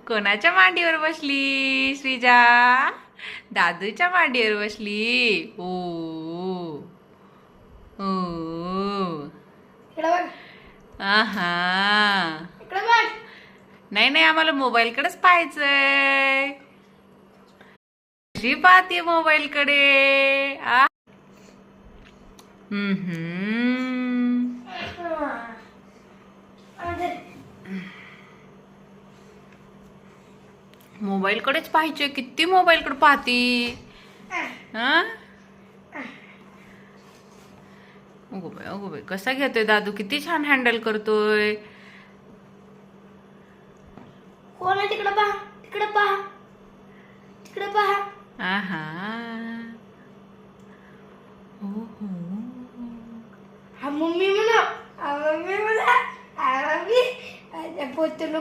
कोणाच्या मांडीवर बसली श्रीजा? दादूच्या मांडीवर बसली. ओ ओ आहा. नाही नाही, आम्हाला मोबाईलकडेच पाहायचंय. कशी पाहते मोबाईलकडे? आ मोबाईलकडेच पाहिजे. किती मोबाईलकडे पाहती? हा, अगो बाई कसा घेतोय दादू? किती छान हँडल करतोय. कोण आहे तिकडे? पहा, तिकडे पहा, तिकडे पहा. आहा. हो हो. हा मम्मी म्हणा, हा मम्मी म्हणा, हा मम्मी. पोत नको